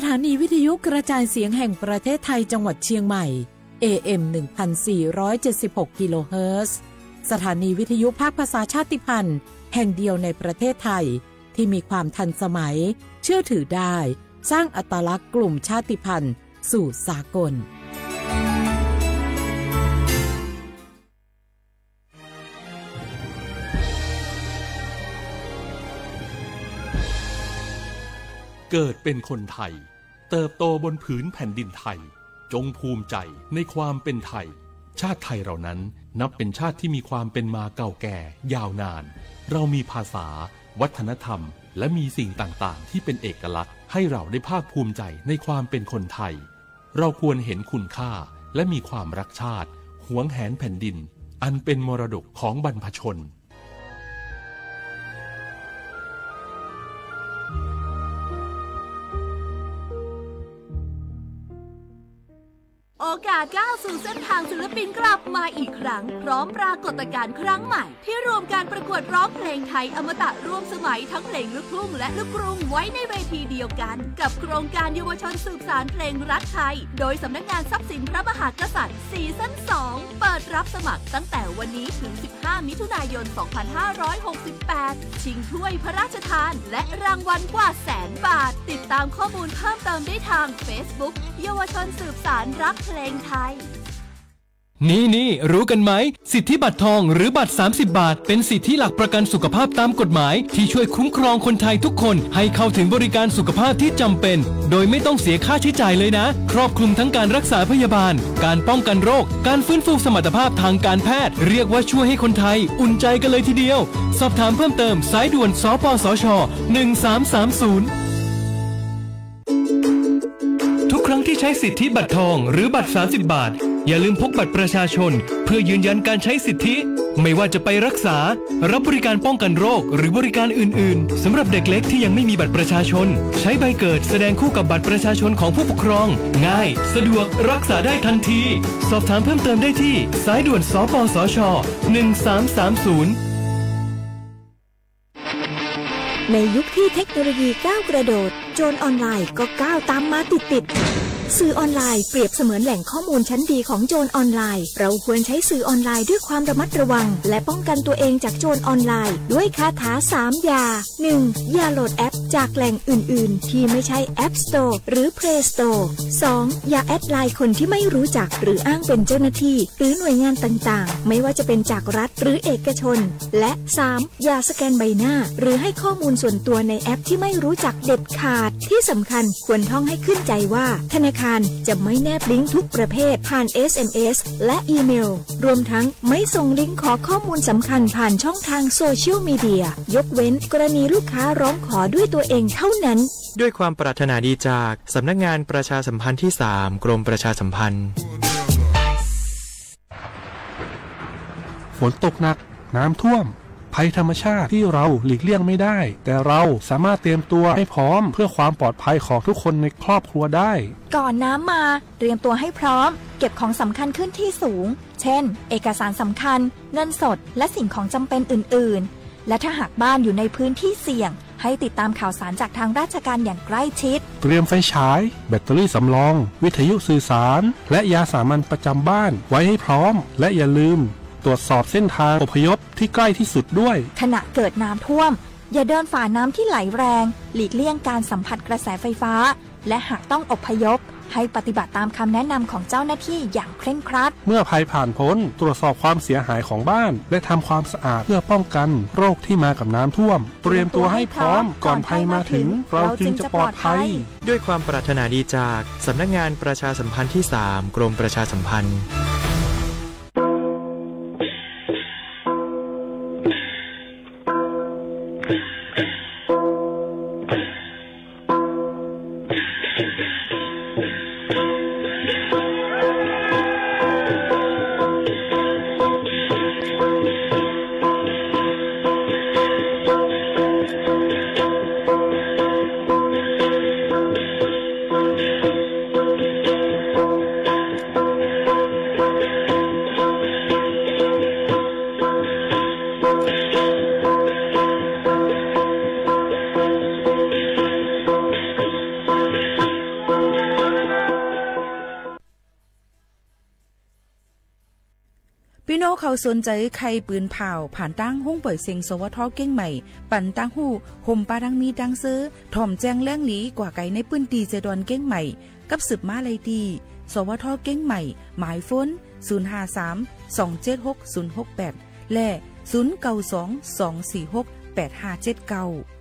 ถานีวิทยุกระจายเสียงแห่งประเทศไทยจังหวัดเชียงใหม่ AM 1476 กิโลเฮิรตซ์สถานีวิทยุภาคภาษาชาติพันธุ์แห่งเดียวในประเทศไทยที่มีความทันสมัยเชื่อถือได้สร้างอัตลักษณ์กลุ่มชาติพันธุ์สู่สากลเกิดเป็นคนไทยเติบโตบนผืนแผ่นดินไทยจงภูมิใจในความเป็นไทยชาติไทยเรานั้นนับเป็นชาติที่มีความเป็นมาเก่าแก่ยาวนานเรามีภาษาวัฒนธรรมและมีสิ่งต่างๆที่เป็นเอกลักษณ์ให้เราได้ภาคภูมิใจในความเป็นคนไทยเราควรเห็นคุณค่าและมีความรักชาติหวงแหนแผ่นดินอันเป็นมรดกของบรรพชนโอกาสก้าวสู่เส้นทางศิลปินกลับมาอีกครั้งพร้อมปรากฏการณ์ครั้งใหม่ที่รวมการประกวดร้องเพลงไทยอมตะร่วมสมัยทั้งเพลงลูกทุ่งและลูกกรุงไว้ในเวทีเดียวกันกับโครงการเยาวชนสืบสานเพลงรักไทยโดยสำนักงานทรัพย์สินพระมหากษัตริย์ซีซั่น 2เปิดรับสมัครตั้งแต่วันนี้ถึง15มิถุนายน2568ชิงถ้วยพระราชทานและรางวัลกว่า100,000 บาทติดตามข้อมูลเพิ่มเติมได้ทาง Facebook เยาวชนสืบสานรักเพลงไทยนี่รู้กันไหมสิทธิบัตรทองหรือบัตร30 บาทเป็นสิทธิหลักประกันสุขภาพตามกฎหมายที่ช่วยคุ้มครองคนไทยทุกคนให้เข้าถึงบริการสุขภาพที่จำเป็นโดยไม่ต้องเสียค่าใช้จ่ายเลยนะครอบคลุมทั้งการรักษาพยาบาลการป้องกันโรคการฟื้นฟูสมรรถภาพทางการแพทย์เรียกว่าช่วยให้คนไทยอุ่นใจกันเลยทีเดียวสอบถามเพิ่มเติมสายด่วนสปสช1330ทุกครั้งที่ใช้สิทธิบัตรทองหรือบัตร30 บาทอย่าลืมพกบัตรประชาชนเพื่อยืนยันการใช้สิทธิไม่ว่าจะไปรักษารับบริการป้องกันโรคหรือบริการอื่นๆสำหรับเด็กเล็กที่ยังไม่มีบัตรประชาชนใช้ใบเกิดแสดงคู่กับบัตรประชาชนของผู้ปกครองง่ายสะดวกรักษาได้ทันทีสอบถามเพิ่มเติมได้ที่สายด่วนสปสช1330ในยุคที่เทคโนโลยีก้าวกระโดดโจรออนไลน์ก็ก้าวตามมาติดสื่อออนไลน์เปรียบเสมือนแหล่งข้อมูลชั้นดีของโจรออนไลน์เราควรใช้สื่อออนไลน์ด้วยความระมัดระวังและป้องกันตัวเองจากโจรออนไลน์ด้วยคาถา3อย่า 1. อย่าโหลดแอปจากแหล่งอื่นๆที่ไม่ใช่ App Store หรือ Play Store 2. อย่าแอดไลน์คนที่ไม่รู้จักหรืออ้างเป็นเจ้าหน้าที่หรือหน่วยงานต่างๆไม่ว่าจะเป็นจากรัฐหรือเอกชนและ 3. อย่าสแกนใบหน้าหรือให้ข้อมูลส่วนตัวในแอปที่ไม่รู้จักเด็ดขาดที่สำคัญควรท่องให้ขึ้นใจว่าธนาคารจะไม่แนบลิงก์ทุกประเภทผ่าน SMS และอีเมลรวมทั้งไม่ส่งลิงก์ขอข้อมูลสำคัญผ่านช่องทางโซเชียลมีเดียยกเว้นกรณีลูกค้าร้องขอด้วยตัวเองเท่านั้นด้วยความปรารถนาดีจากสำนักงานประชาสัมพันธ์ที่3กรมประชาสัมพันธ์ฝนตกหนักน้ำท่วมภัยธรรมชาติที่เราหลีกเลี่ยงไม่ได้แต่เราสามารถเตรียมตัวให้พร้อมเพื่อความปลอดภัยของทุกคนในครอบครัวได้ก่อนน้ำมาเตรียมตัวให้พร้อมเก็บของสำคัญขึ้นที่สูงเช่นเอกสารสำคัญเงินสดและสิ่งของจำเป็นอื่นๆและถ้าหากบ้านอยู่ในพื้นที่เสี่ยงให้ติดตามข่าวสารจากทางราชการอย่างใกล้ชิดเตรียมไฟฉายแบตเตอรี่สำรองวิทยุสื่อสารและยาสามัญประจำบ้านไว้ให้พร้อมและอย่าลืมตรวจสอบเส้นทางอพยพที่ใกล้ที่สุดด้วยขณะเกิดน้ำท่วมอย่าเดินฝ่าน้ำที่ไหลแรงหลีกเลี่ยงการสัมผัสกระแสไฟฟ้าและหากต้องอพยพให้ปฏิบัติตามคำแนะนำของเจ้าหน้าที่อย่างเคร่งครัดเมื่อภัยผ่านพ้นตรวจสอบความเสียหายของบ้านและทำความสะอาดเพื่อป้องกันโรคที่มากับน้ำท่วมเตรียมตัวให้พร้อมก่อนภัยมาถึงเราจึงจะปลอดภัยด้วยความปรารถนาดีจากสำนักงานประชาสัมพันธ์ที่3กรมประชาสัมพันธ์ พี่น้องเขาสนใจใครปืนเผาผ่านตั้งห้องปล่อยเสียงสวทเก้งใหม่ปั่นตั้งหู้ห่มปลาดังมีดังซื้อถ่อมแจ้งแล้งหลีกว่าไก่ในปื้นตีเจดอนเก้งใหม่กับสืบมาเลยดีสวทเก้งใหม่หมายฝน053-276-068และ092-246-8579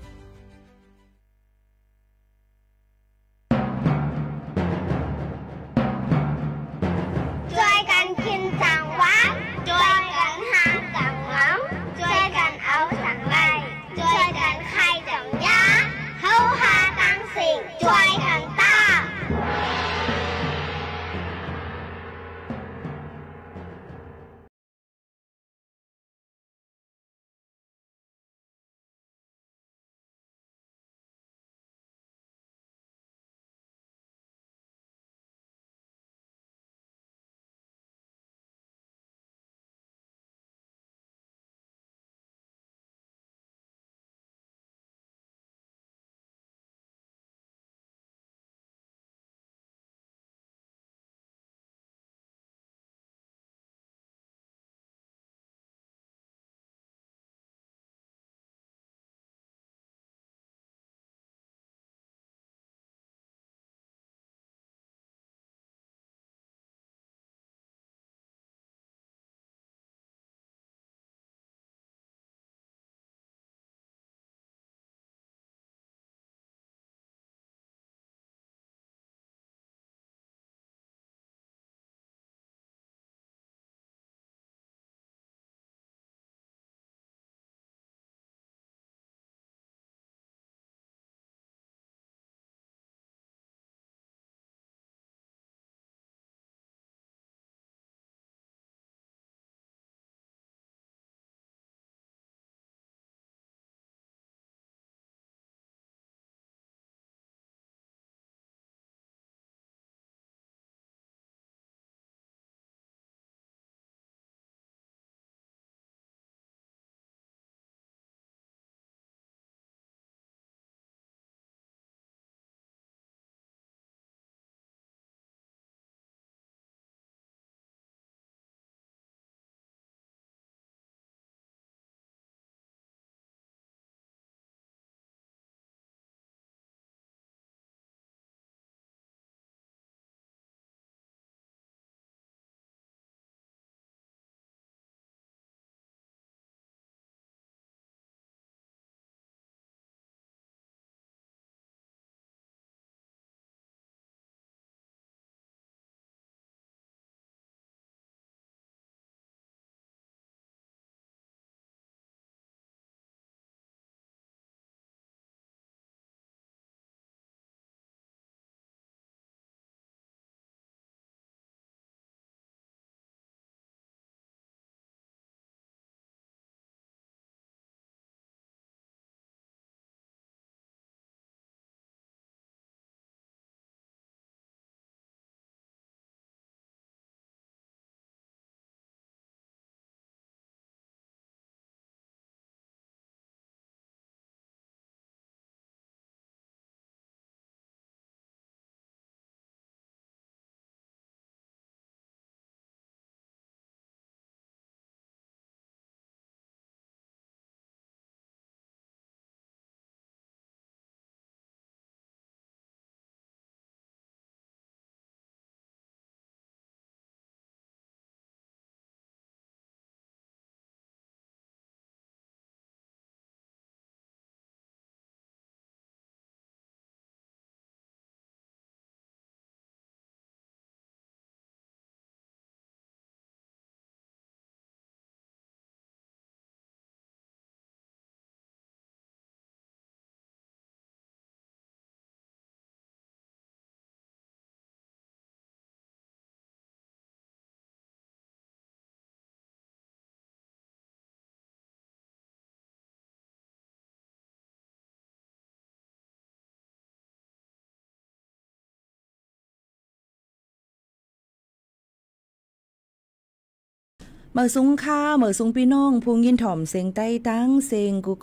เมื่อสุงค่าเมื่อสุงพี่น้องพุงยินถ่อมเสียงใต้ตั้งเสียงกู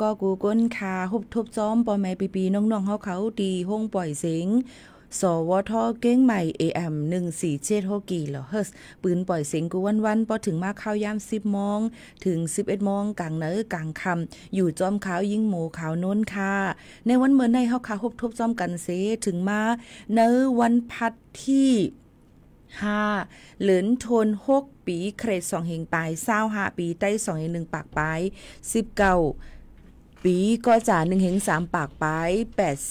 ก้นคาฮุบทบจ้อมปอแม่ปีน้องๆเฮาเขาดีห้องปล่อยเสียง สวทเก้งใหม่ AM 1476กิโลเฮิรตซ์ปืนปล่อยเสียงกูวันๆพอถึงมาเข้ายาม10 โมงถึง11 โมงกลางเนื้อกลางค่ำอยู่จอมขาวยิงหมูขาวโน้นค่ะในวันเมื่อในเฮาค่ะฮบทบจอมกันเสถึงมาเนื้อวันพัดที่5เหลินทน6ปีเครด2เฮงปลาย25ปีใต้2เฮง1ปากปลาย19ปีก็จ่า1เฮง3ปากปลาย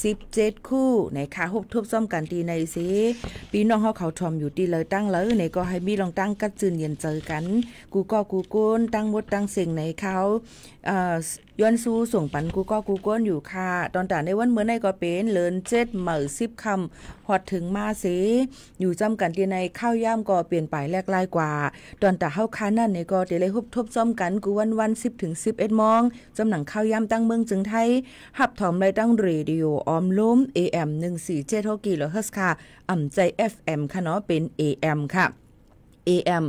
87คู่ในค่ะฮบทบซ่อมกันตีในสิพี่น้องเฮาเขาทอมอยู่ตีเลยตั้งเลยในก็ให้มีลองตั้งกัดจืนเย็นเจอกันกูก็กูก้นตั้งหมดตั้งเสียงในเขาย้อนสู้ส่งปันกูก็กูก้นอยู่ค่ะตอนแต่ในวันเมื่อในก็เป็นเลิน7เหมือ10คำฮอดถึงมาสิอยู่จำกันที่ในข้าวย่ำก็เปลี่ยนไปแลกลายกว่าตอนแต่เฮาค้านั่นในก็ได้เลยฮบทบซ่อมกันกูวัน10ถึง11 โมงจำหนังข้าวย่ำตั้งเมืองจึงไทยหับถอมเลยตั้งเรดิโอออมล้ม AM 1476กิโลเฮิรตซ์ค่ะอ่ำใจ FM ค่ะเนาะเป็น AM ค่ะAM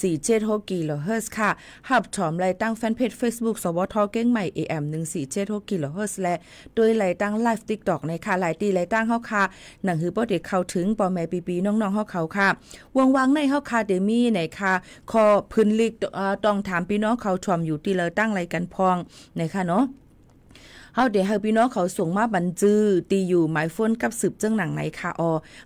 1476กิโลเฮิรตซ์ค่ะหับถอมรายตั้งแฟนเพจ Facebook สวทเก้งใหม่ AM 1476กิโลเฮิรตซ์และโดยรายตั้งไลฟ์ TikTok ในค่ะรายตีรายตั้งเฮาค่ะหนังหือบ่ได้เข้าถึงปอแม่ปีๆน้องๆเฮาเขาค่ะวังๆในเฮาค่ะเดมีในค่ะขอพื้นลิกต้องถามพี่น้องเขาชมอยู่ที่เลยตั้งรายกันพองในค่ะเนาะเฮาเดี๋ยวให้พี่น้องเขาส่งมาบันจื้อตีอยู่หมายโฟนกับสืบเจ้งหนังไหนค่ะ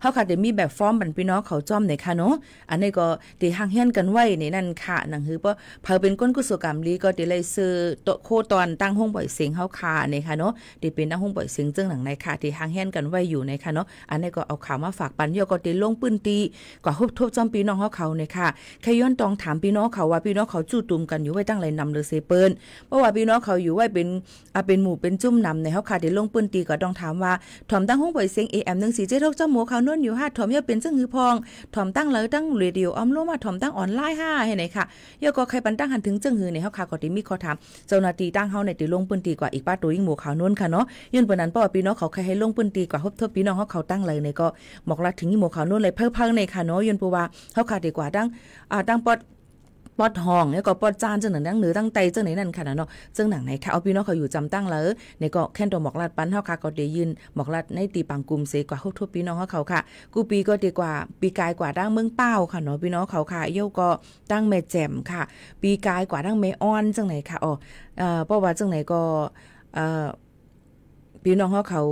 เฮาค่ะเดี๋ยวมีแบบฟอร์มบันพี่น้องเขาจ้อมไหนค่ะเนาะอันนี้ก็เดี๋ยวห่างเฮียนกันไว้ในนั่นค่ะหนังหือบ่เผาเป็นก้นกุศลกรรมลีก็เดี๋ยวเลยซื้อโตโคตอนตั้งห้องปล่อยเสียงเฮาค่ะนี่ค่ะเนาะเดี๋ยวเป็นตั้งห้องปล่อยเสียงเจ้งหนังไหนค่ะที่ห่างเฮียนกันไว้อยู่ในค่ะเนาะอันนี้ก็เอาข่าวมาฝากปันย่อก็เดี๋ยวลงปืนตีก็ฮบทบจ้อมพี่น้องเฮาเขาเนี่ยค่ะแค่ย้อนต้องถามพี่น้องเขาว่าพี่น้องเขาจู่ตุ่มกันอยู่ไว้ตั้งไรนำหรือเซเปิ้นเพราะว่าพี่น้องเขาอยู่ไว้เป็นหมู่เป็นจุ่มนำในเฮาค่ะเดี๋ยวลงปืนตีก็ต้องถามว่าถอมตั้งห้องปล่อยเสียง AM 1476เจ้าหมูเขานวลอยู่5ถอมย่อเป็นจังหือพองถอมตั้งเลยตั้งเรดิโอออมโลมาถอมตั้งออนไลน์5ให้ไหนค่ะย่อก็ใครปันตั้งหันถึงจังหือในเฮาค่ะก็ได้มีข้อถามเจ้าหน้าที่ตั้งเฮาในติลงปืนตีกว่าอีกป้าตัวยิงหมูเขานวลค่ะเนาะยื่นปานนั้นเพราะว่าพี่น้องเขาใครให้ลงปืนตีกว่าฮบทบพี่น้องเฮาเขาตั้งเลยในก็บอกละถึงยิงหมูเขานวลเลยเพิ่งในค่ะเนาะยื่นปูว่าเฮาค่ะดีกว่าตั้งปอดห้องแล้วก็ปอดจานจังหนังดังหรือตั้งไตจังไหนนั่นค่ะเนาะจังหนังไหนค่ะเอาพี่น้องเขาอยู่จำตั้งเลยในก็แค่นตัวหมอกลัดปันเฮาค่ะก็ได้ยืนหมอกลัดในตีปังกลุ่มเสกว่าทุบพี่น้องเขาค่ะกูปีก็ดีกว่าปีกายกว่าดังเมืองเป้าค่ะเนาะพี่น้องเขาค่ะโยก็ตั้งแม่แจ่มค่ะปีกายกว่าดังแม่อ้อนจังไหนค่ะเพราะว่าจังไหนก็พี่น้องเขา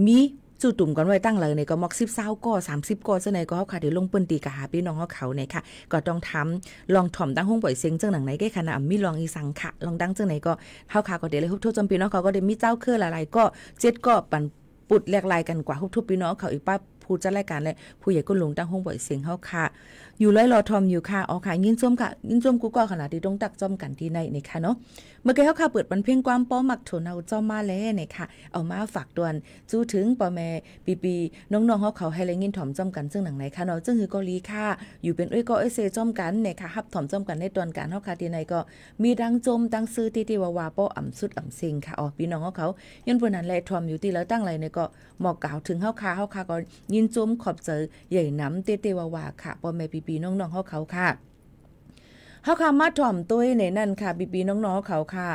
มีจู่ตุ่มกันไว้ตั้งเลยในก็มอก10-20ก็30ก็จังไหนก็เฮาค่ะได้ลงปืนตีกะหาพี่น้องเขาเนี่ยค่ะก็ต้องทำลองถ่อมตั้งห้องปล่อยเสียงจังหนังไหนแก้ขนาดมีลองอีสังค่ะลองดังจังไหนก็เฮาค่ะก็ได้เลยฮุบทุบจำพี่น้องเขาก็ได้มีเจ้าเครือหลายๆก็7ก็ปันปุดแลกลายกันกว่าฮุบทุบพี่น้องเขาอีกป้าผู้จัดรายการและผู้ใหญ่ก็ลงตั้งห้องปล่อยเสียงเฮาค่ะอยู่เลยรอทอมอยู่ค่ะค่ะยินจมค่ะยินจมกูก็ขนาดที่ต้องตักจอมกันที่ในนี่ค่ะเนาะเมื่อกี้เฮาค่ะเปิดบันเพ่งความป้อมักโถนเอาจอมมาแล้วนี่ค่ะเอามาฝากดวนจู้ถึงป้อแม่ปีน้องๆเฮาเขาให้แรงยินถ่อมจอมกันซึ่งหนังไหนค่ะเนาะจึงคือเกาหลีค่ะอยู่เป็นก็เซจอมกันนี่ค่ะฮับถ่อมจอมกันในตอนการเฮาค่ะที่ในก็มีดังจมดังซื้อที่ว่าป้ออ่ำสุดอ่ำเซ็งค่ะพี่น้องเฮาเขายันเพิ่นนั้นแลทอมอยู่ที่แล้วตั้งไรนี่ก็หมอกกล่าวถึงเฮาค่ะก็ยินจมขอบเจอใหญ่น้ำเตว่าค่ะป้อแม่ปีน้องๆเขาค่ะเฮาค่ะมาถ่อมตัวในนั่นค่ะปีน้องๆเขาค่ะ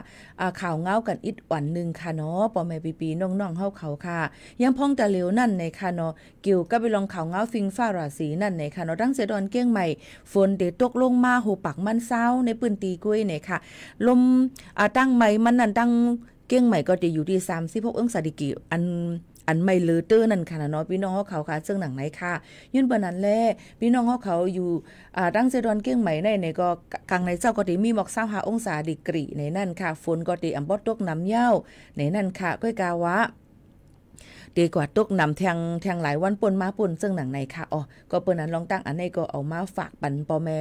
ข่าวเงากันอีกวันนึงค่ะเนาะป้อแม่ปีน้องๆเฮาเขาค่ะยังพ้องแต่เหลวนั่นในค่ะเนาะเกี่ยวกับไปลองข่าวเงาฟิงฟ้าราศีนั่นในค่ะเนาะดังเสดอนเก้งใหม่ฝนเดตกลงมาโหปักมันเศร้าในปืนตีกุ้ยเนี่ยค่ะลมตั้งใหม่มันนั่นตั้งเก้งใหม่ก็จะอยู่ที่36องศาดิกิอันไม่เลอเตอร์นั่นค่ะเนาะพี่น้องเขาค่ะซึ่งหนังไหนค่ะยื่นเบอร์นั้นแลพี่น้องเขาอยู่ตั้งเซดอนเก้งใหม่ในก็กลางในเจ้าก็ได้มีหมอก25องศาดิกรีในนั่นค่ะฝนก็ได้บ่ตกน้ำเย้าในนั่นค่ะก้อยกาวะดีกว่าตกนำแทงหลายวันปนมาปนซึ่งหนังในค่ะก็เปิ้นนั้นลองตั้งอันนี้ก็เอามาฝากปันพ่อแม่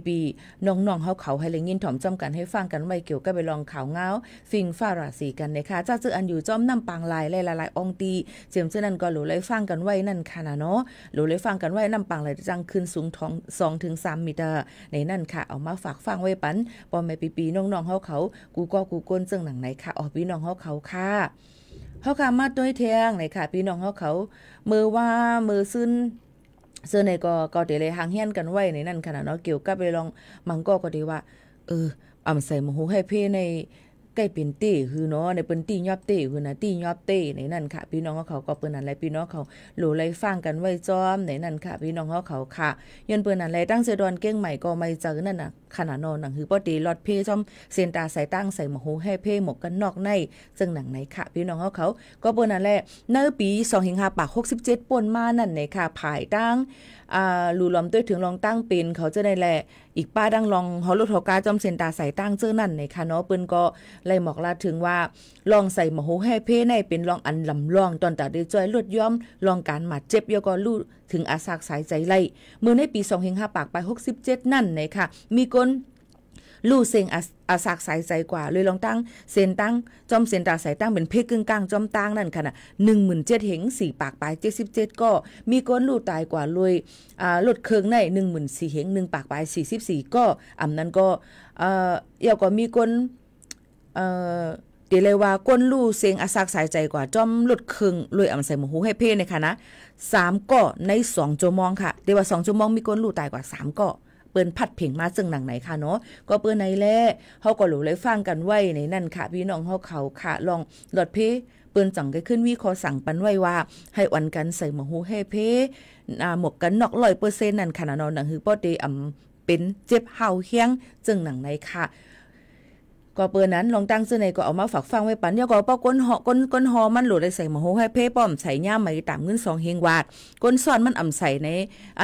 ปีน้องๆเฮาเขาให้เลยยินถ่อมจ้อมกันให้ฟังกันไว้เกี่ยวกับไปลองข่าวเงาฟิงฟ้าราศีกันนะคะเจ้าจื้ออันอยู่จ้อมน้ำปางลายหลายๆองตีเจียมซื่อนั้นก็หลูเลยฟังกันไว้นั่นค่ะนะเนาะหลูเลยฟังกันไว้น้ำปางลายจังขึ้นสูง2ถึง3เมตรในนั่นค่ะเอามาฝากฟังไว้ปันพ่อแม่ปีน้องๆเฮาเขากูก้นซึ่งหนังไหนค่ะพี่น้องเฮาเขาค่ะเฮาค่ะมาด้วยแทงในค่ะพี่น้องเขามือว่ามือซึ้นในก็เดี๋ยวเลยห่างเฮียนกันไว้ในนั่นขนาดเนาะเกี่ยวกับไปลองมังก็ดีว่าอ่ำใส่หมูให้เพ่ใน ใกล้เป็นเต้คือเนาะในเปิ้นตี้ยอบเต้คือนะตี้ยอบเต้ในนั่นค่ะพี่น้องเขาก็เปิ้นนั่นแหละพี่น้องเขาโหลไล่ฟังกันไว้จอมในนั่นค่ะพี่น้องเขาค่ะยันเปิ้นนั่นแหละตั้งเสดอนเก้งใหม่ก็ไม่เจอนั่นน่ะขนาดนอนหนังคือปอดีลอดเพจอมเซนตาใส่ตั้งใส่หมหูให้เพหมกกันนอกในจึงหนังไหนค่ะพี่น้องเขาก็เปิ้นนั่นแหละในปี2567ป่นมานั่นไหนค่ะภายตั้งลูลอมด้วยถึงลองตั้งเป็นเขาจะได้แหละอีกป้าดังลองฮอลโลทอกาจอมเซนตาใส่ตั้งเจ้านั่นในค่ะเนาะเปิ้นก็เลยบอกลาถึงว่าลองใส่หมหูให้เพในเป็นลองอันลำลองตอนตาได้จ้อยลดย้อมลองการหมัดเจ็บยก็ลู่ถึงอาสากสายใจไล่เมื่อในปี25ปากไป67นั่นในค่ะมีคนลู่เซงอาสากสายใจกว่าเลยลองตั้งเซนตั้งจอมเซนตาใส่ตั้งเป็นเพกึ่งกลางจอมตั้งนั่นค่ะน่ะ 17,000 เหง4ปากปลาย77ก็มีคนลู่ตายกว่าเลยลดเครื่องใน 14,000 เหง1ปากปลาย44ก็อำนั้นก็ยาวก็มีคนเดี๋ยวเลยว่าก้นลู่เสียงอาสากสายใจกว่าจอมลดเครื่องรวยอำใส่หมูหูให้เพ่ในค่ะนะ3ก็ใน2ชั่วโมงค่ะเดี๋ยวว่า2ชั่วโมงมีก้นลู่ตายกว่า3ก็เปิ้นพัดเพ่งมาจึงหนังไหนค่ะเนาะก็เปิ้นในแลเฮาก็หลูเลยฟังกันไว้ในนั่นค่ะพี่น้องเฮาเขาค่ะลองลดเพ่เปิ้นจังได้ขึ้นวิขอสั่งปันไว้ว่าให้อ่อนกันใส่หมูหูให้เพ่หมกกันนอก 100% นั่นค่ะเนาะหนังคือบ่ได้เป็นเจ็บเฮาเฮียงจึงหนังไหนค่ะก็เปิ้นนั้นลองตั้งซื่อในก็เอามาฝากฟังไว้ปันเดี๋ยวก็ป้อก้นหอมันโหลดได้ใส่หมูให้เพ่ป้อมใส่ย่ามไหมตามเงิน2เฮงวาดก้นซ้อนมันอ่ำใส่ใน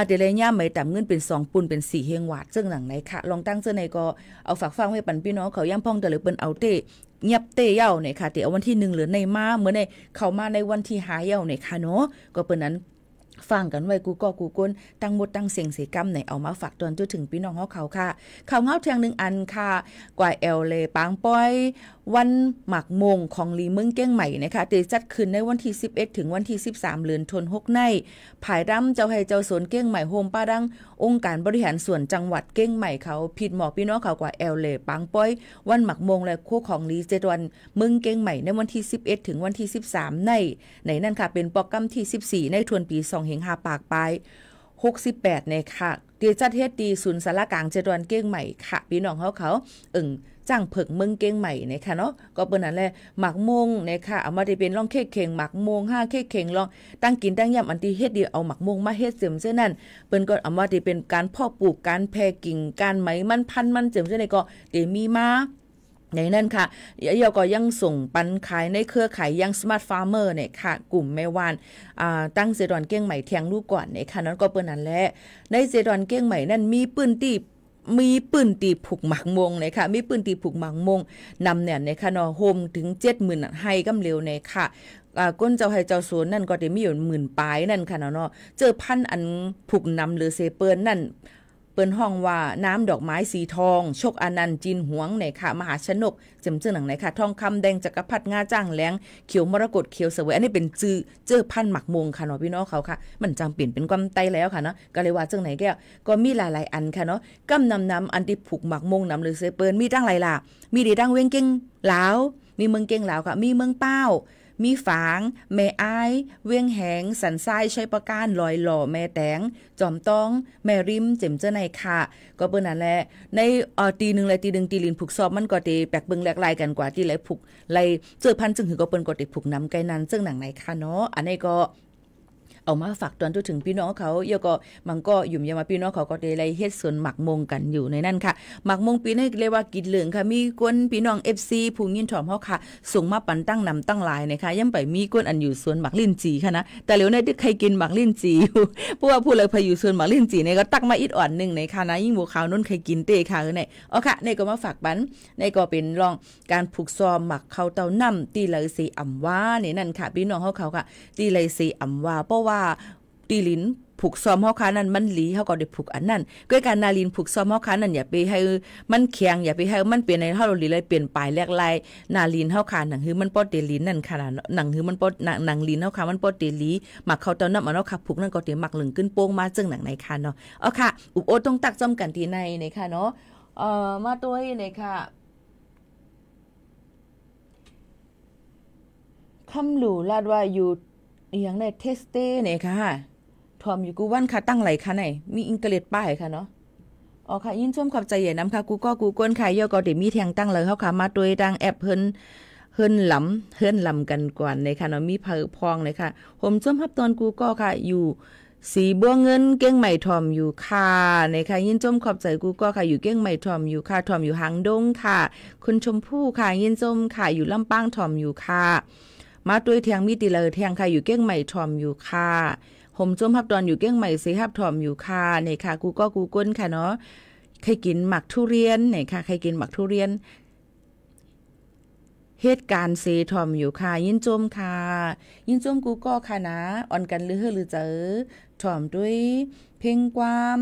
เดี๋ยวเลยย่ามไหมตามเงินเป็น2ปุนเป็น4เฮงวาดซึ่งหนังไหนค่ะลองตั้งซื่อในก็เอาฝากฟังไว้ปันพี่น้องเขาย่ำพ่องแต่หรือเปิ้นเอาเต้เงียบเต้เย้าเนี่ยค่ะเดี๋ยววันที่1หรือในมาเมื่อในเข้ามาในวันที่5เย้าเนี่ยค่ะเนาะก็เปิ้นนั้นฟังกันไว้กูก้นตั้งหมดตั้งเสียงเสกรรมไหนเอามาฝากตอนจนถึงพี่น้องเขาค่ะข่าวเงาเทียง1อันค่ะกว่าแอลเลปางป้อยวันหมักมงของลีเมืองเก้งใหม่นะคะจะจัดขึ้นในวันที่11ถึงวันที่13เดือนธันวาคมในภายดำเจ้าให้เจ้าสวนเก้งใหม่โฮมป้าดังองค์การบริหารส่วนจังหวัดเก้งใหม่เขาผิดหมอพี่น้องเขากว่าแอลเลปางป้อยวันหมักมงและคู่ของลีเจดวันเมืองเก้งใหม่ในวันที่11ถึงวันที่13ในนั่นค่ะเป็นโปรแกรมที่14ในทวนปี25ปากปลาย68ในค่ะตีจัดเฮ็ดดีศูนย์สารกลางเจดวันเก้งใหม่ค่ะพี่น้องเขาจ้างเผิกเมืองเก้งใหม่นะคะเนาะก็เปิ้นนั่นแหละหมักมงนะคะเอามาได้เป็นล่องเค้กเข่งหมักมง5เค้กเข่งลองตั้งกินตั้งยำอันที่เฮ็ดดีเอาหมักมงมาเฮ็ดเสริมเช่นนั้นเปิ้นก็เอามาได้เป็นการเพาะปลูกการแพร่กิ่งการไหมมันพันมันเสริมเช่นนี้ก็ได้มีมาในนั้นค่ะเยาก็ยังส่งปันขายในเครือข่ายยังสมาร์ทฟาร์มเมอร์เนี่ยค่ะกลุ่มแม่วานตั้งเจดอนเก้งใหม่เทียงลูกก่อนเนี่ยค่ะนั้นก็เปิ้นนั่นแหละในเจดอนเก้งใหม่นั่นมีปืนตีผูกหมักมงนะคะมีปืนตีผูกหมักมงนำเนี่ยนะคะเนาะโฮมถึง 70,000 ให้กำเร็วเนี่ยค่ะก้นเจ้าให้เจ้าสวนนั่นก็ได้มีอยู่10,000ปลายนั่นค่ะเนาะเจอพันอันผูกนำหรือเซเปิลนั่นเปิ้นห้องว่าน้ำดอกไม้สีทองโชคอนันต์จีนหวงเนี่ยค่ะมหาชนกจำเจอหนังไหนค่ะทองคำแดงจักรพรรดิงาจ้างแหลงเขียวมรกตเขียวเสวยอันนี้เป็นเจอพันหมักมงค่ะเนาะพี่น้องเขาค่ะมันจำเปลี่ยนเป็นความไตแล้วค่ะเนาะก็เลยว่าจังไหนแก้วก็มีหลายๆอันค่ะเนาะกำนำอันที่ผูกหมักมงนำหรือเซเปิลมีตั้งหลายล่ะมีดีตั้งเวียงเก่งลาวมีเมืองเก่งลาวค่ะมีเมืองเป้ามีฝางแม่อ้ายเวียงแหงสันทรายชัยประการลอยหล่อแม่แตงจอมต้องแม่ริมเจ็มเจ้าในค่ะก็เปิ้นนั่นแหละในตี1เลยตี1ตีลินผูกซอบมันก็ตีแปลกเบิ่งแหลกลายกันกว่าที่ไหลผูกไหลเจอพันจึงหือก็เปิ้นก็ติผูกน้ำไก่นั้นซึ่งหนังไหนค่ะเนาะอันนี้ก็เอามาฝากตอนถึงพี่น้องเขาเยอะก็มันก็ยุ่มยามาพี่น้องเขาก็ได้ไล่เฮ็ดสวนหมักมงกันอยู่ในนั่นค่ะหมักมงปีนี้เรียกว่ากินเหลืองค่ะมีกวนพี่น้อง FC ผู้ยินถอมเฮาค่ะส่งมาปันตั้งนำตั้งหลายนะคะยังไปมีกวนอันอยู่สวนหมักลิ้นจีค่ะนะแต่เหลียวในที่ใครกินหมักลิ้นจีอยู่เพราะว่าผู้เลยพาอยู่สวนหมักลิ้นจีเนี่ยก็ตักมาอิดอ่อนนึงในค่ะนะยิ่งบัวขาวนุ่นใครกินเต้ค่ะในอ๋อค่ะในก็มาฝากปันในก็เป็นรองการผูกซอมหมักข้าวเต้าน้ำตีเลยสีอ่ำว่านี่นั่นค่ะพี่น้องเฮาเขาค่ะตีเลยสีอ่ำว่าเพราะว่าตีลินผูกซ้อมเฮาค้านั่นมันหลีเฮาก็ได้ผูกอันนั้นก็การนาลินผูกซ้อมเฮาค้านั่นอย่าไปให้มันแข็งอย่าไปให้มันเปลี่ยนในเฮาหลีเลยเปลี่ยนปลายแลกลายนาลินเฮาค้าหนังหือมันปอเตลินนั่นค่ะหนังหือมันปอหนังลินเฮาค้ามันปอเตลีหมักเข้าเต้าน้ำเอาเนาะค่ะผูกนั่นก็เตหมักหลึงขึ้นโป้งมาจึงหนังในค่ะเนาะเอาค่ะอุบโอต้องตักจ้อมกันที่ในค่ะเนาะมาตัวให้ในค่ะคำหลู่ลาดว่าอยู่อย่างในเทสเต้เนี่ยค่ะทอมอยู่กูวันค่ะตั้งไหลค่ะไหนมีอิงเกเลตป้ายค่ะเนาะ อ๋อค่ะยินชมขอบใจใหญ่น้ำค่ะกูก็กูก้นค่ะย่อก็เดี๋ยวมีแทงตั้งเลยเฮาค่ะมาโดยดังแอปเฮิ่นลำกันก่อนเลยค่ะเนาะมีเผอพองเลยค่ะผมชมรับตอนกูก็ค่ะอยู่สีบัวเงินเก้งใหม่ทอมอยู่ค่ะนะคะยินชมขอบใจกูก็ค่ะอยู่เก้งใหม่ทอมอยู่ค่ะทอมอยู่หางดงค่ะคุณชมพู่ค่ะยินชมค่ะอยู่ลำปางทอมอยู่ค่ะมาด้วยแทงมีติเลยแทงค่ะอยู่เก้งใหม่ทอมอยู่ค่ะผมชมรับตอนอยู่เก้งใหม่สีฮับทอมอยู่ค่ะเนี่ยค่ะกูก็กูก้นค่ะเนาะใครกินหมักทุเรียนเนี่ยค่ะใครกินหมักทุเรียนเหตุการณ์เซทอมอยู่ค่ะยินจมค่ะยินจมกูก็ค่ะนะอ่อนกันหรือเฮอหรือเจอทอมด้วยเพลงความ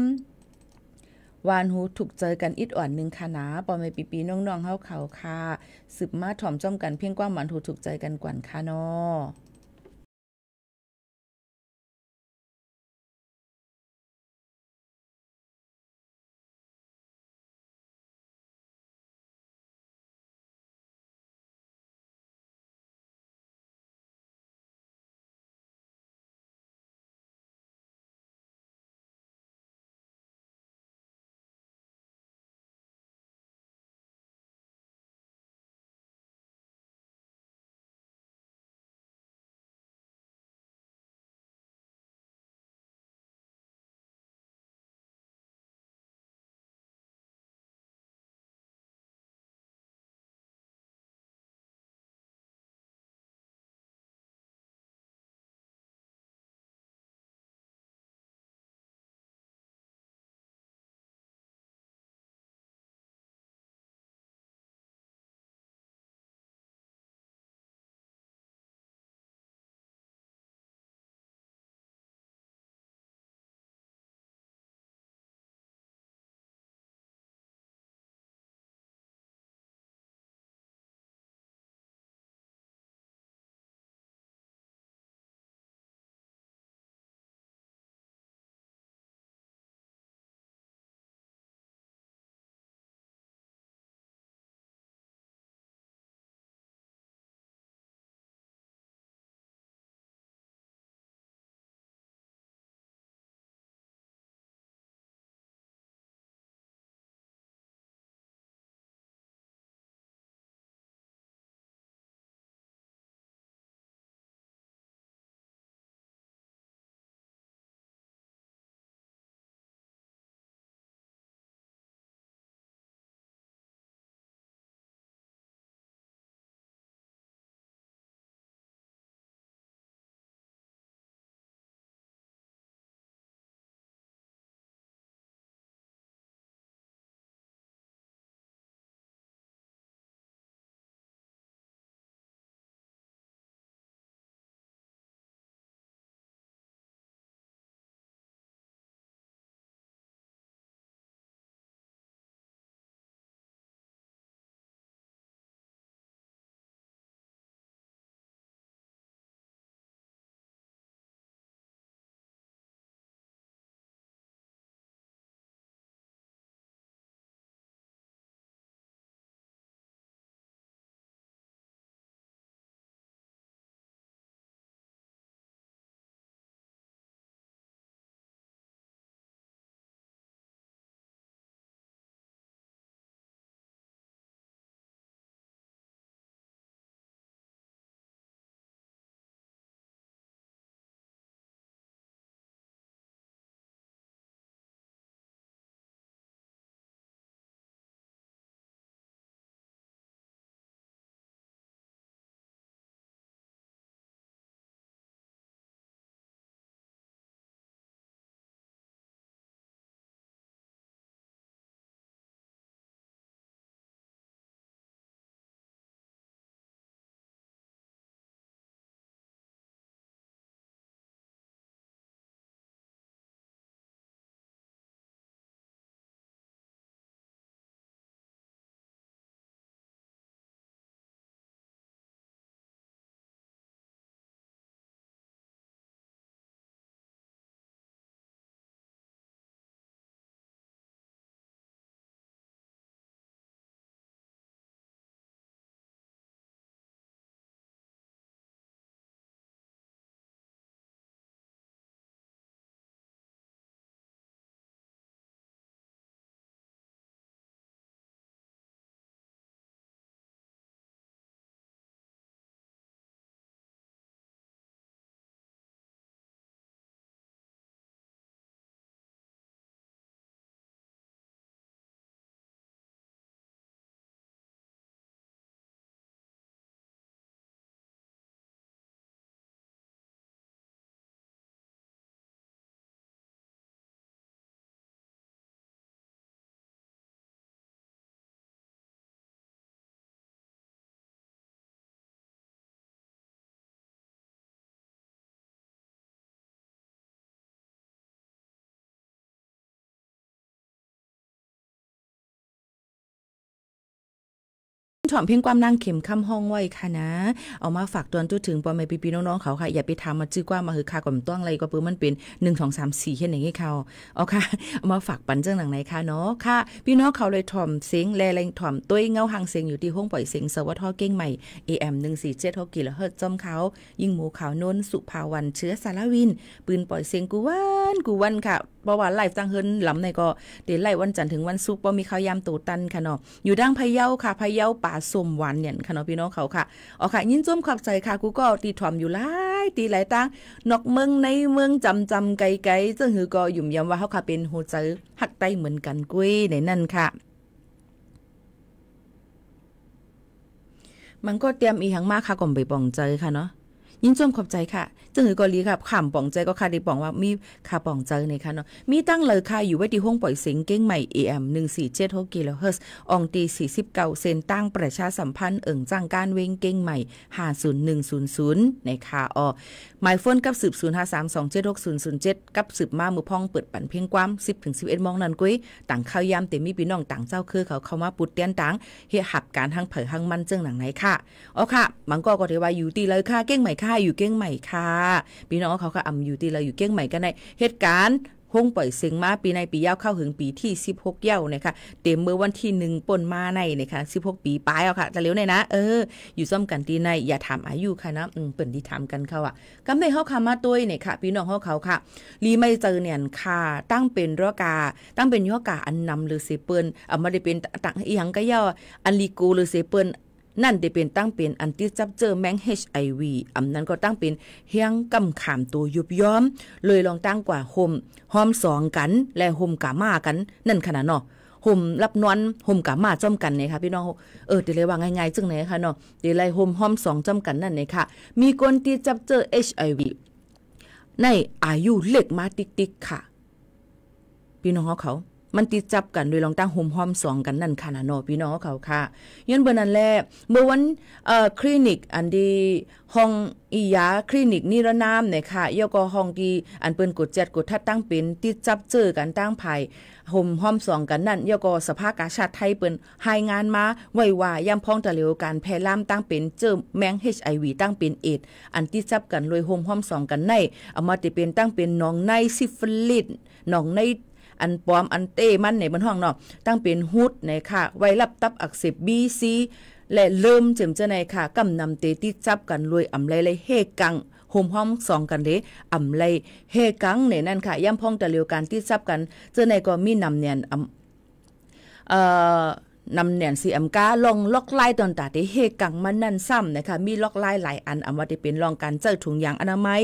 วานหูถูกเจอกันอิดอ่อนนึงค่ะนะปอไม่ปีๆน้องๆเฮาเขาค่ะสืบมาถ่อมจ้อมกันเพียงความหวานหูถูกใจกันกว่าค่ะเนาะ ถ่อมเพียงความนางเข็มคำห้องไว้ค่ะนะเอามาฝากตอนตัวถึงปอแม่พี่ๆน้องๆเขาค่ะอย่าไปทำมาจื้อกว่ามาหือค่าก่อมต้องอะไรก็เปิ้มันเป็น1 2 3 4แค่ไหนให้เขาเอาค่ะเอามาฝากปันเจ้าหนังไหนค่ะเนาะค่ะพี่น้องเขาเลยถ่อมเสียงแลแรงถ่อมตัวเงาหางเสียงอยู่ที่ห้องปล่อยเสียงสวทเก้งใหม่ AM 147กิโลเฮิรตซ์จอมเขายิงหมูขาวนนสุภาวันเชื้อสารวินปืนปล่อยเสียงกูวันค่ะเพราะว่าไลฟ์จังเฮิรนหลำในก็เดี๋ยวไล่วันจันทร์ถึงวันศุกร์บ่มีข้าวยามตูตันค่ะเนาะอยู่ดังพะเยาค่ะพะเยาป่าส้มหวานเนี่ยค่ะเนาะพี่น้องเขาค่ะอ๋อค่ะยินจมขอบใจค่ะกูก็ตีถ่อมอยู่หลายตีหลายตั้งนอกเมืองในเมืองจำไกลๆจังหือก็ยุ่มยำว่าเฮาค่ะเป็นโฮเจอฮักใต้เหมือนกันกุ้ยในนั่นค่ะมันก็เตรียมอีหังมากค่ะก่อมไปปองใจค่ะเนาะยินจมขอบใจค่ะจึงหือก็ลีค่ะข่ำป่องใจก็ค่ะได้ป่องว่ามีค่าป่องใจในค่ะเนาะมีตั้งเลยค่ะอยู่ไว้ที่ห้องปล่อยเสียงเก้งใหม่ AM 147กิโลเฮิรตซ์อองตี49เซนตั้งประชาสัมพันธ์จ้างการเว้งเก้งใหม่50100ในค่ะหมายโฟนกับสืบ0532760007กับสืบมามือพองเปิดปั่นเพียงความ 10-11 โมงนั้นกุ้ยต่างข้าวยามเต็มมีพี่น้องต่างเจ้าคือเขาเข้ามาปุดเตียนต่างเฮ็ดหับการทั้งเผยทั้งมันเจิงหนังไหนค่ะค่ะมันก็ได้ว่าอยู่ตีเลยค่ะเก้งใหม่ค่ะอยู่เก้งใหม่ค่ะพี่น้องเขาก็อยู่ตีเลยอยู่เก้งใหม่กันในเหตุการณ์ห้องปล่อยเสียงมาปีในปียาวเข้าถึงปีที่16เย้านะคะเต็มเมื่อวันที่1ป่นมาในนะคะ16ปีปลายเอาค่ะแต่เร็วในนะอยู่ซ่อมกันตีในอย่าถามอายุค่ะนะเปิ่นที่ถามกันเขากำได้เฮาค่ะมาตัวเนี่ยค่ะพี่น้องเขาค่ะลีไม่เจอเนี่ยค่ะตั้งเป็นรอกาตั้งเป็นยอกาอันนำหรือเสเปิ้นมาได้เป็นตั้งอีหยังก็ย่ออันลีกูหรือเสเปิ้นนั่นได้เป็นตั้งเป็นอันที่จับเจอแมง HIV นั้นก็ตั้งเป็นเฮียงกำขามตัวยุบย้อมเลยลองตั้งกว่าห่มสองกันและห่มกามากันนั่นขนาดเนาะห่มรับนอนห่มกามาจ้อมกันเนี่ยค่ะพี่น้องเดี๋ยวเลยว่าง่ายๆจังไหนค่ะเนาะเดี๋ยวเลยห่มสองจ้อมกันนั่นเนี่ยค่ะมีคนที่จับเจอ HIV ในอายุเล็กมาติ๊กๆค่ะพี่น้องเขามันติดจับกันโดยลองตั้งโฮมห้อมสองกันนั่นค่ะนะเนาะพี่น้องเขาค่ะย้อนเบอร์นั้นแหละเมื่อวันคลินิกอันดีห้องอียาคลินิกนิรนามเนี่ยค่ะยก็ห้องที่อันเปิ้นกดจัดกดทัดตั้งเป็นติดจับเจอกันตั้งภายโฮมห้อมสองกันนั่นยก็สภากาชาติไทยเปิ้นรายงานมาไว้ว่ายามพ้องตะเหลวการแพร่ล่ามตั้งเป็นเจอแมง HIV ตั้งเป็นเอดอันติดจับกันโดยโฮมห้อมสองกันในเอามาติเป็นตั้งเป็นหนองในซิฟิลิสหนองในอันปลอมอันเต้มันในบนห้องเนาะตั้งเป็นฮุดในค่ะไวรัสตับอักเสบ BC และเริ่มเจิมเจในค่ะกำนำเตติจับกันรวยอำไลเลยเฮกังโฮมห้อมสองกันเด้อำไลเฮกังในนั่นค่ะย่ำพ้องตะเลียวการติดจับกันเจในก็มีนำเนียนนำแหนนสีอำกาลองล็อกไล่ตอนตาที่เฮกังมันนั่นซ้ำนะคะมีล็อกไล่หลายอันว่าได้เป็นรองการเจอถุงยางอนามัย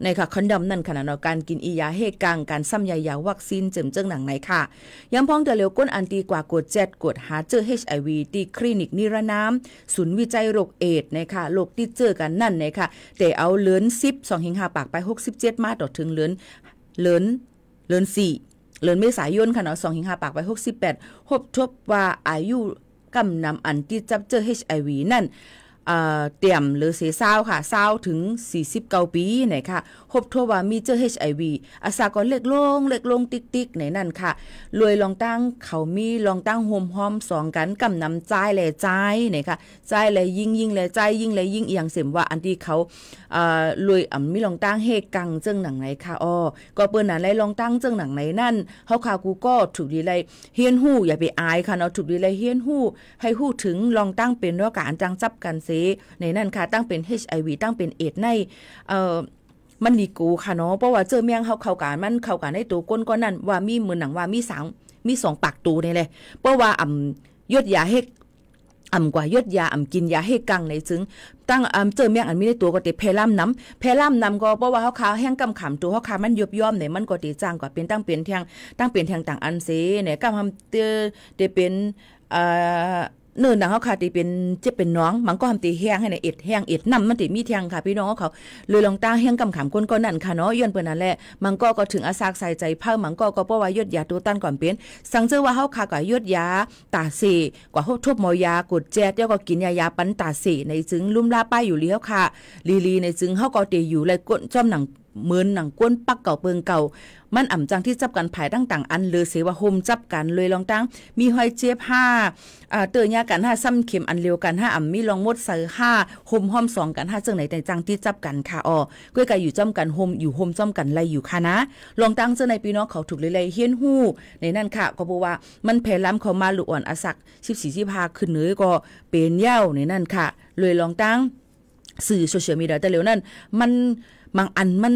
ในค่ะคอนดอมนั่นขนาดการกินอียาเฮกังการซ้ำยาวัคซีนเจิมเจิ้งหนังไหนค่ะย้ำพ้องแต่เร็วก้นอันตีกว่ากด7กดหาเจอ HIV ที่คลินิกนิรนามศูนย์วิจัยโรคเอดส์นะคะโรคที่เจอกันนั่นนะคะแต่เอาเลือน10 2 5ปากไป67มาต่อถึงเลือน4เดือนเมษายนค่ะเนาะ2 5ปากไป68พบทบว่าอายุกำนำอันที่จับเจอ HIV นั่นเตรียมหรือเสียเศร้าค่ะเศร้าถึง49ปีไหนค่ะพบทั่วว่ามีเจอ HIV อาสาก็เล็กลงติ๊กๆไหนนั่นค่ะรวยลองตั้งเขามีลองตั้งโฮมห้อมสองกันกำนำใจแลใจไหนค่ะใจแลยิ่งแลใจยิ่งแลยิ่งเอียงเสมว่าอันที่เขารวยมีลองตั้งเฮกังเจิ้งหนังไหนค่ะก็เปิ้นนั้นไลลองตั้งเจิ้งหนังไหนนั่นเฮาค่ะกูก็ถูกดีไลเฮียนฮู้อย่าไปอายค่ะเนาะถูกดีไลเฮียนฮู้ให้ฮู้ถึงลองตั้งเป็นว่าการจังจับกันเสในนั่นค่ะตั้งเป็น HIV ตั้งเป็นเอดส์ในมันดีกูค่ะเนาะเพราะว่าเจอเมียงเข้ากันมันเข้ากันในตัวก้นก็นั่นว่ามีมือหนังว่ามี2ปากตูนี่เลยเพราะว่ายดยาเฮกกว่ายดยากินยาเฮกังในซึ่งตั้งเจอเมียงอันมีในตัวก็ติแพร่ำน้ำก็เพราะว่าเขาแห้งกำขำตัวเขาขามันยบย่อมเนี่ยมันก็ติจ้างกว่าเป็นตั้งเป็นแทงต่างอันเสเนี่ยกำทำเตเป็นเนินดังเขาค่ะที่เป็นเจ็บเป็นน้องมันก็ทำตีแห้งให้ในเอ็ดแห้งเอ็ดน้ำมันตีมีแทงค่ะพี่น้องเขาเลยลองตั้งแห้งกำขำก้นนั่นค่ะเนาะย้อนเปิดนั่นแหละมันก็ถึงอาซากใส่ใจเพิ่มมันก็เพราะว่ายดยาตัวต้านก่อนเป็นสังเจอว่าเขาค่ะกับยดยาตาเสกว่าเขาทุบมอยากดแจ๊ดแล้วก็กินยาปันตาเสในจึงลุ่มลาป้ายอยู่เลี้ยวค่ะลีในจึงเขาก็ตีอยู่เลยก้นจ้อมหนังเหมือนหนังก้นปักเก่าเปิงเก่า มันอ่ำจังที่จับกันภายต่างๆอันเลยเสว่าโฮมจับกันเลยลองตั้งมีหอยเจ็บ5เตยยากัน5ซ้ำเข็มอันเร็วกัน5อ่ำมีลองมดใส่5โฮมห้อม2กัน5จังไหนแต่จังที่จับกันค่ะก้วยกายอยู่จ้ำกันโฮมอยู่โฮมจ้ำกันไล่อยู่ค่ะนะลองตั้งเจ้าในพี่น้องเขาถูกเลยเฮียนหู้ในนั่นค่ะก็บอกว่ามันแผ่ล้ำเข้ามาลูกอ่อนอาศัก14-15ขึ้นเนื้อก็เป็นเย้าในนั่นค่ะเลยลองตั้งสื่อโซเชียลมีเดียแต่เร็วนั้นมันบางอันมัน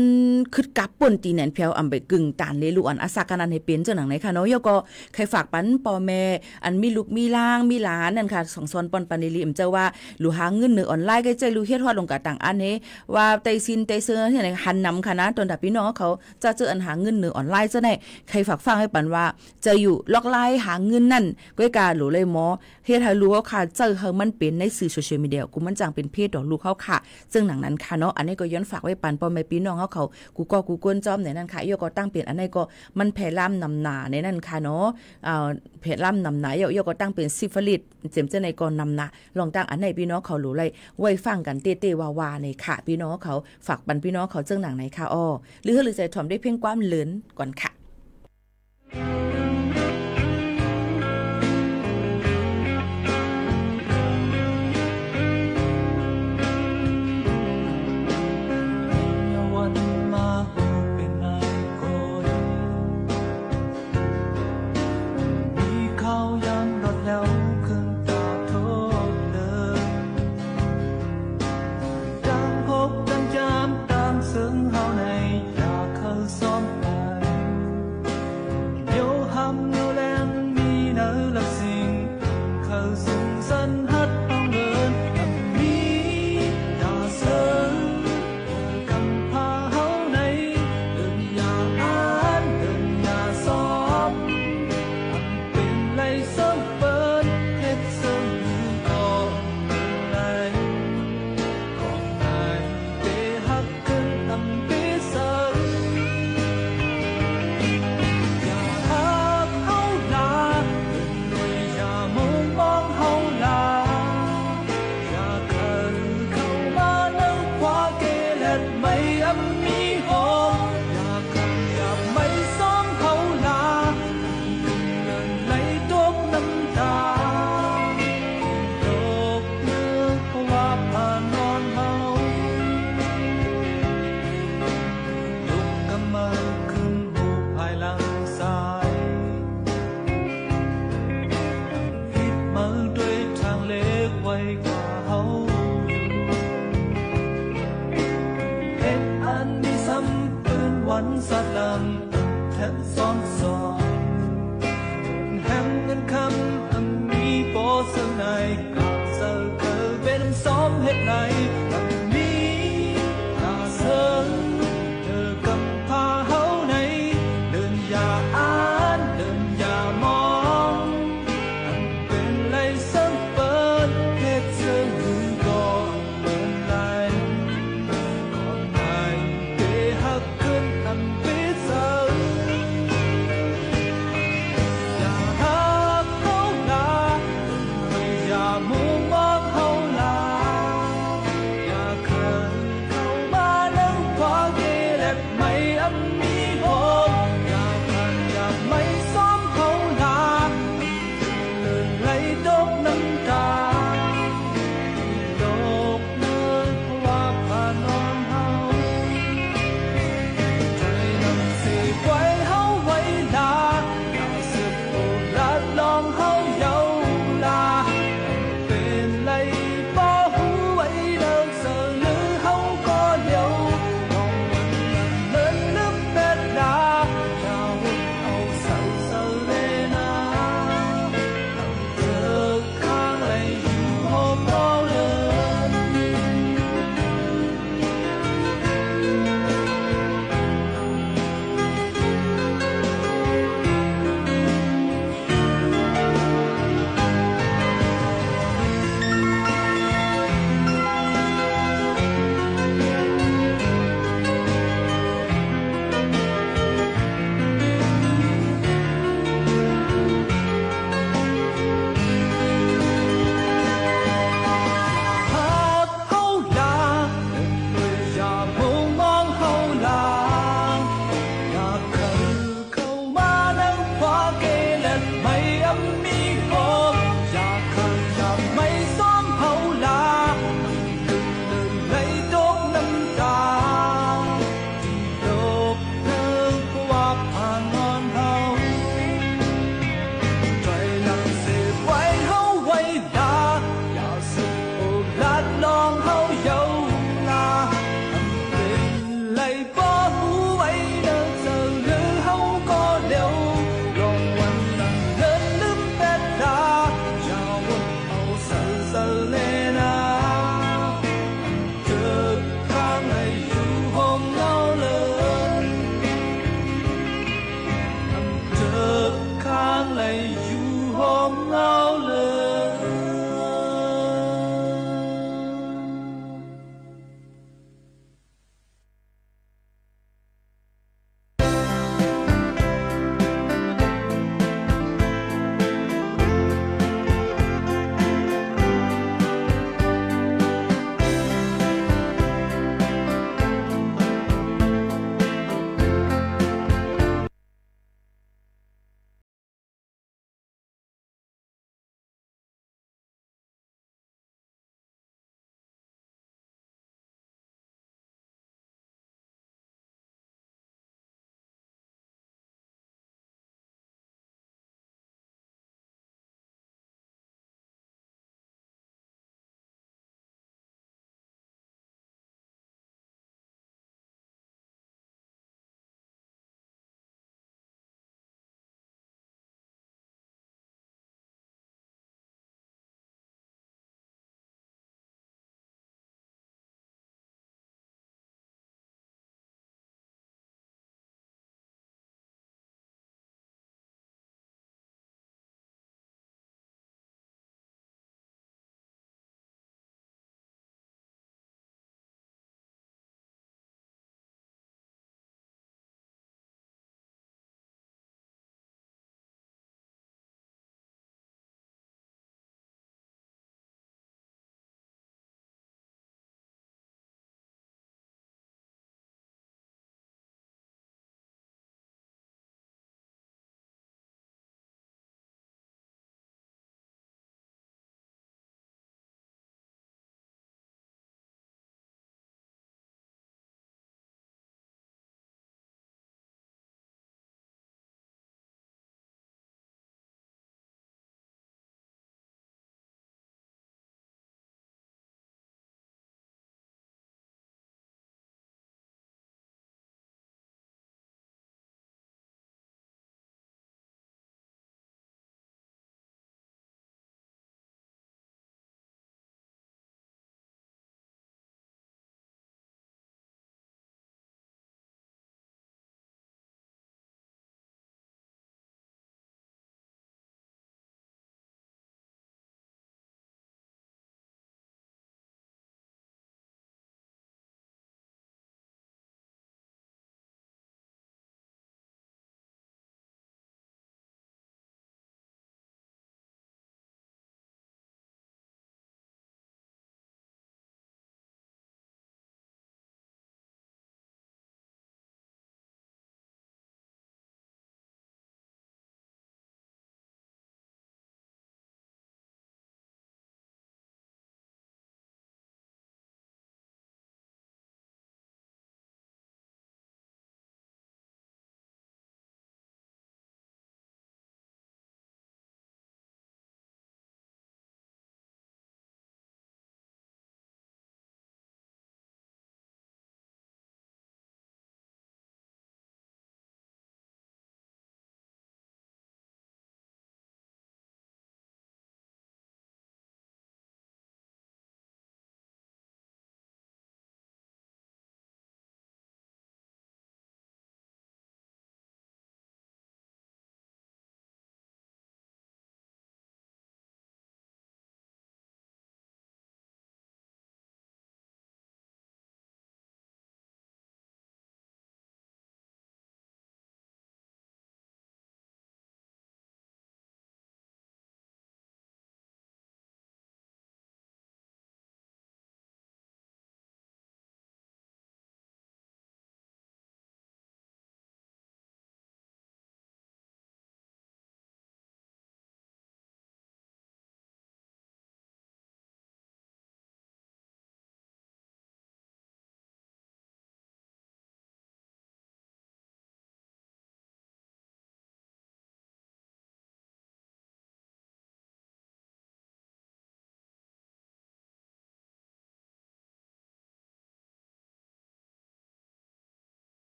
คึดกับป่นตีแหนนเพียวอำไปกึ่งตานเลยลูกอันอาศักกันอันให้เป็นเจ้าหนังไหนค่ะเนาะยก็ใครฝากปันปอแม่อันมีลูกมีล่างมีหลานนั่นค่ะ2 ซ้อนปอนปันลิมเจ้าว่าลูหาเงินเนื้อออนไลน์ก็ใจลูเฮ็ดฮอดลงกะต่างอันนี้ว่าไตซินไตเซอร์ที่ไหนหันนำค่ะนะตอนดับพี่น้องเขาจะเจออันหาเงินเนื้อออนไลน์เจ้าไหนใครฝากฟังให้ปันว่าจะอยู่ล็อกไลน์หาเงินนั่นก้อยกาหลูเลยหมอเฮ็ดให้รู้ว่าค่ะเจอเฮามันเป็นในสื่อโซเชียลมีเดียกูมันจังเป็นเพศดอกลูกเขาค่ะซึ่งหนังนั้นค่ะเนาะอันนี้ก็ย้อนฝากไว้ปันปอแม่พี่น้องเขากูกวนจอมในนั่นค่ะยก็ตั้งเป็นอันไหนก็มันแผ่ล่ำนำหนาในนั่นค่ะเนาะแผ่ล่ำนำหนายก็ตั้งเป็นซิฟิลิสเจ็มเจ้าในก่อนนำหนาลองตั้งอันไหนพี่น้องเขารู้ไรไว้ฟังกันเตวาวาในค่ะพี่น้องเขาฝากปันพี่น้องเขาเจ้าหนังไหนค่ะหรือใจถ่อมได้เพ่งความเลินก่อนค่ะเ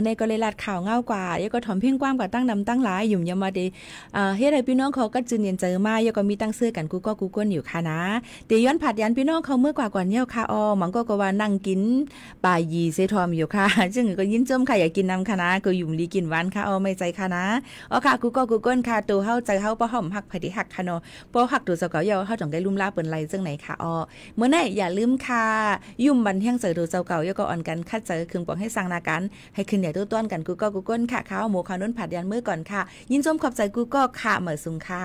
ในก็เลยลาดข่าวเงากว่าแล้วก็ถอมเพ่งกว้างกว่าตั้งนำตั้งหลายอยู่ยามมาเดเฮ็ดให้พี่น้องเขาก็จืนเนียนเจอมาแล้วก็มีตั้งซื้อกันกูก็กูก้นอยู่ค่ะนะเดี๋ยวย้อนผัดยันพี่น้องเขาเมื่อกว่าก่อนเนี่ยค่ะมันก็ว่านั่งกินปลายีเซทอมอยู่ค่ะซึ่งก็ยินจมค่ะอยากกินน้ำค่ะนะก็ยุ่มลีกินหวานค่ะไม่ใจค่ะนะค่ะกูก็กูก้นค่ะตัวเฮาใจเฮาบ่ห่อมหักไผที่หักค่ะเนาะบ่หักตัวเจ้าเก่าเยาเฮาต้องได้ลุ่มลาเปิ้นไหลจังไหนค่ะเมื่อไหร่อย่าลืมค่ะยุ่มบันเที่ยงเจอตัวเจ้าเก่าแล้วก็อ่อนกันคัดเจอคึงปองให้สร้างนากันให้ขึ้นอย่าต้นกันกูก็กูก้นค่ะข้าวหมูข้าวนุ่นผัดยันมื้อก่อนค่ะยินชมขอบใจกูก็ค่ะเหมือสุงค่ะ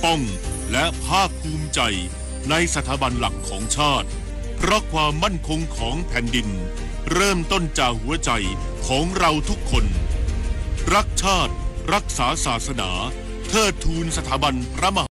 ป้องและภาคภูมิใจในสถาบันหลักของชาติเพราะความมั่นคงของแผ่นดินเริ่มต้นจากหัวใจของเราทุกคนรักชาติรักษาศาสนาเทิดทูนสถาบันพระมหากษัตริย์